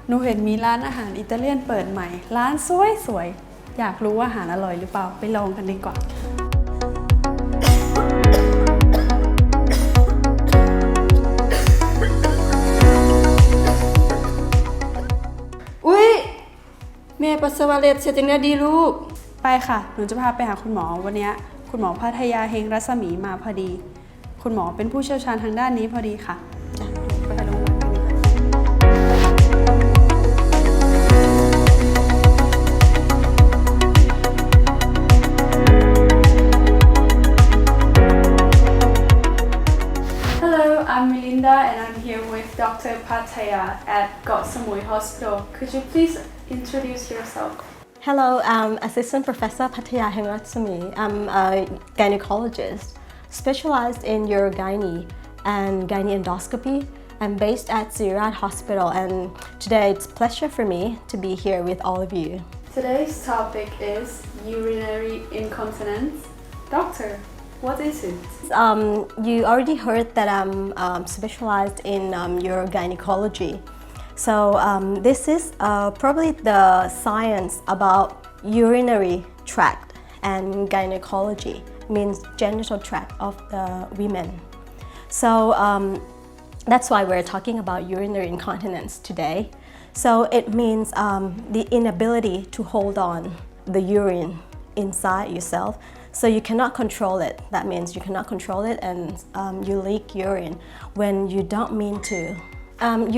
หนูเห็นมีร้านอาหารอิตาเลียนเปิดใหม่ร้านสวยๆอยากรู้ว่าอาหารอร่อยหรือเปล่าไปลองกันดีกว่าอุ๊ยแม่ปัสสาวะเล็ดเสร็จจังได้ดีลูกไปค่ะหนูจะพาไปหาคุณหมอวันนี้คุณหมอพัทยาเฮงรัศมีมาพอดีคุณหมอเป็นผู้เชี่ยวชาญทางด้านนี้พอดีค่ะไปโรงพยาบาลกันดีกว่า Hello, I'm Melinda and I'm here with Dr. Pattaya at Koh Samui Hospital. Could you please introduce yourself? Hello, I'm Assistant Professor Pattaya Hengratsumi. I'm a gynecologist specialized in urogyne and gyne endoscopy. I'm based at Urinary Hospital and today it's a pleasure for me to be here with all of you. Today's topic is urinary incontinence. Doctor, what is it? You already heard that I'm specialized in urogynecology. So this is probably the science about urinary tract and gynecology, means genital tract of the women. So that's why we're talking about urinary incontinence today. So it means the inability to hold on the urine inside yourself. So you cannot control it. That means you cannot control it and you leak urine when you don't mean to.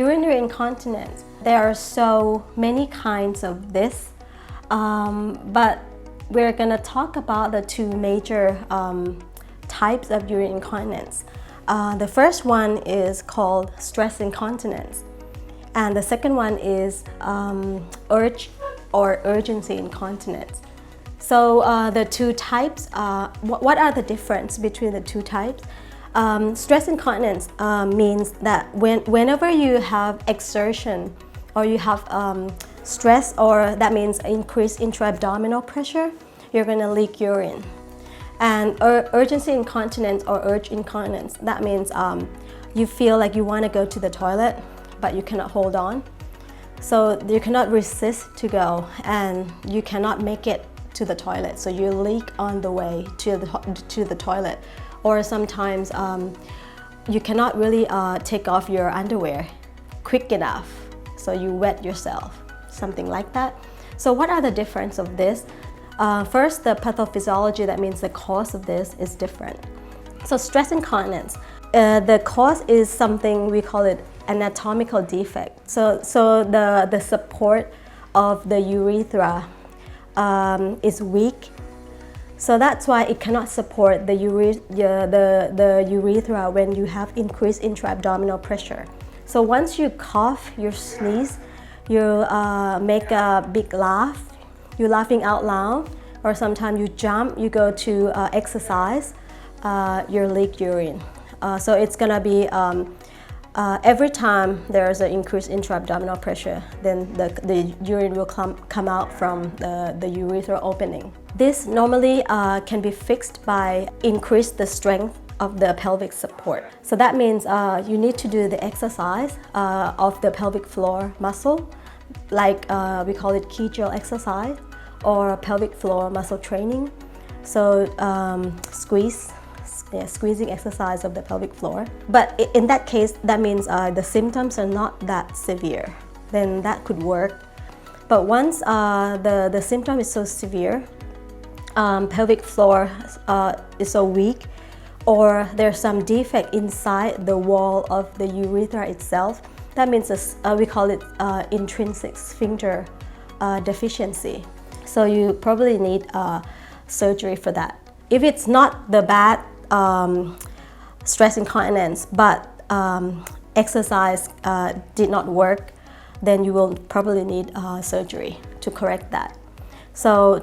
Urinary incontinence, there are so many kinds of this, but we're going to talk about the two major types of urinary incontinence. The first one is called stress incontinence, and the second one is urge or urgency incontinence. So the two types, what are the difference between the two types? Stress incontinence means that whenever you have exertion or you have stress, or that means increased intra-abdominal pressure, you're going to leak urine. And urgency incontinence or urge incontinence, that means you feel like you want to go to the toilet, but you cannot hold on. So you cannot resist to go and you cannot make it to the toilet. So you leak on the way to the toilet. Or sometimes you cannot really take off your underwear quick enough, so you wet yourself, something like that. So what are the difference of this? First, the pathophysiology, that means the cause of this is different. So stress incontinence, the cause is something we call it anatomical defect. So the support of the urethra is weak. So that's why it cannot support the urethra when you have increased intra-abdominal pressure. So once you cough, you sneeze, you make a big laugh, you're laughing out loud, or sometimes you jump, you go to exercise, you leak urine. So it's gonna be every time there's an increased intra-abdominal pressure, then the urine will come out from the urethral opening. This normally can be fixed by increase the strength of the pelvic support. So that means you need to do the exercise of the pelvic floor muscle, like we call it Kegel exercise or pelvic floor muscle training. So squeezing exercise of the pelvic floor. But in that case, that means the symptoms are not that severe. Then that could work. But once the symptom is so severe, pelvic floor is so weak, or there's some defect inside the wall of the urethra itself, that means we call it intrinsic sphincter deficiency. So you probably need surgery for that. If it's not the bad stress incontinence, but exercise did not work, then you will probably need surgery to correct that. So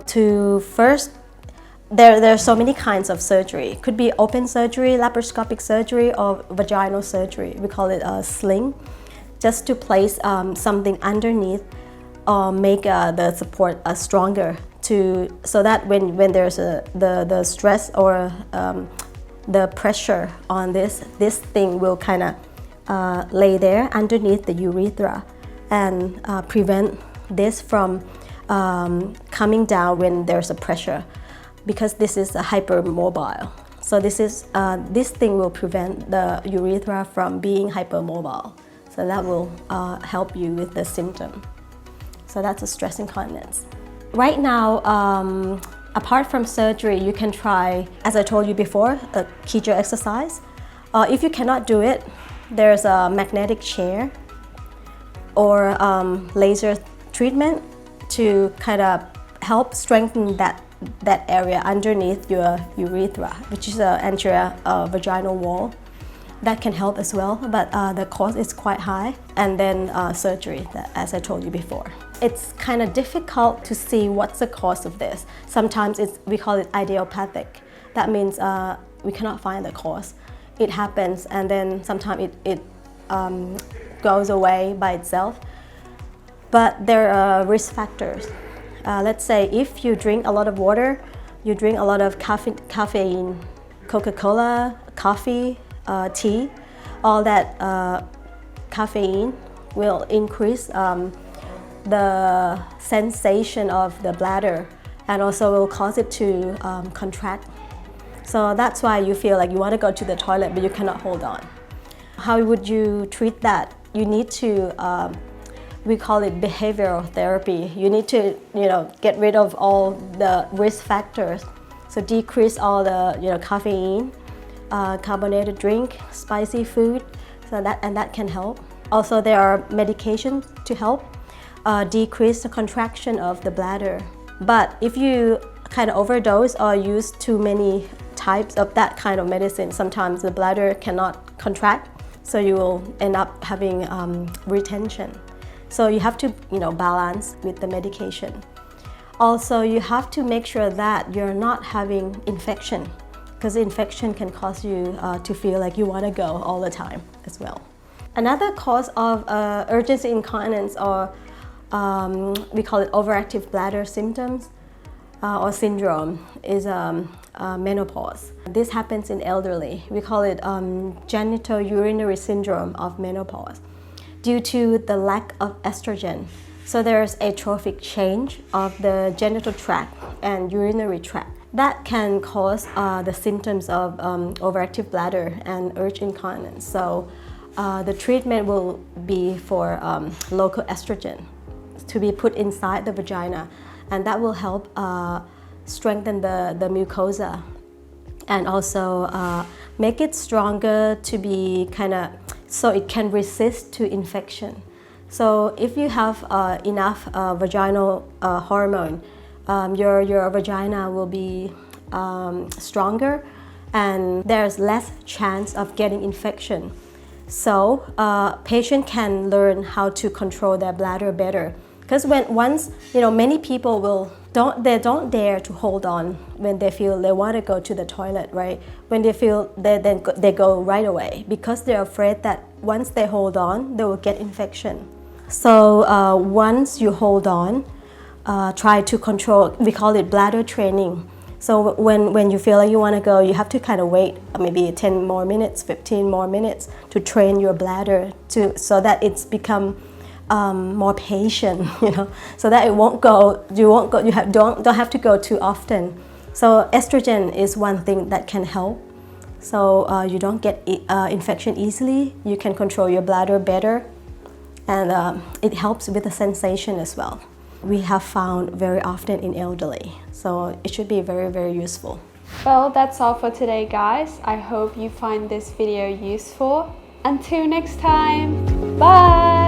there are so many kinds of surgery. It could be open surgery, laparoscopic surgery, or vaginal surgery. We call it a sling, just to place something underneath or make the support stronger, so that when there's the stress or the pressure on this thing will kind of lay there underneath the urethra, and prevent this from coming down when there's a pressure, because this is a hypermobile. So this thing will prevent the urethra from being hypermobile. So that will help you with the symptom. So that's a stress incontinence. Right now, apart from surgery, you can try, as I told you before, a Kegel exercise. If you cannot do it, there's a magnetic chair or laser treatment to kind of help strengthen that area underneath your urethra, which is the anterior vaginal wall. That can help as well, but the cost is quite high. And then surgery, as I told you before. It's kind of difficult to see what's the cause of this. Sometimes we call it idiopathic. That means we cannot find the cause. It happens, and then sometimes it goes away by itself. But there are risk factors. Let's say if you drink a lot of water, you drink a lot of caffeine, Coca-Cola, coffee, tea, all that caffeine will increase the sensation of the bladder, and also will cause it to contract. So that's why you feel like you want to go to the toilet, but you cannot hold on. How would you treat that? You need to we call it behavioral therapy. You need to, get rid of all the risk factors. So decrease all the, caffeine, carbonated drink, spicy food. So that can help. Also, there are medications to help decrease the contraction of the bladder. But if you kind of overdose or use too many types of that kind of medicine, sometimes the bladder cannot contract, so you will end up having retention. So you have to, balance with the medication. Also, you have to make sure that you're not having infection, because infection can cause you to feel like you want to go all the time as well. Another cause of urgency incontinence, or we call it overactive bladder symptoms or syndrome, is menopause. This happens in elderly. We call it genital urinary syndrome of menopause, due to the lack of estrogen. So there's atrophic change of the genital tract and urinary tract. That can cause the symptoms of overactive bladder and urge incontinence. So the treatment will be for local estrogen to be put inside the vagina, and that will help strengthen the mucosa, and also make it stronger to be so it can resist to infection. So if you have enough vaginal hormone, your vagina will be stronger, and there's less chance of getting infection. So patient can learn how to control their bladder better. Because once many people don't dare to hold on when they feel they want to go to the toilet, right? When they feel they go right away, because they're afraid that once they hold on, they will get infection. So once you hold on, try to control. We call it bladder training. So when you feel like you want to go, you have to kind of wait maybe 10 more minutes, 15 more minutes to train your bladder so that it's become more patient, so that you don't have to go too often. So estrogen is one thing that can help. So you don't get infection easily. You can control your bladder better, and it helps with the sensation as well. We have found very often in elderly, so it should be very, very useful. Well, that's all for today, guys. I hope you find this video useful. Until next time, bye!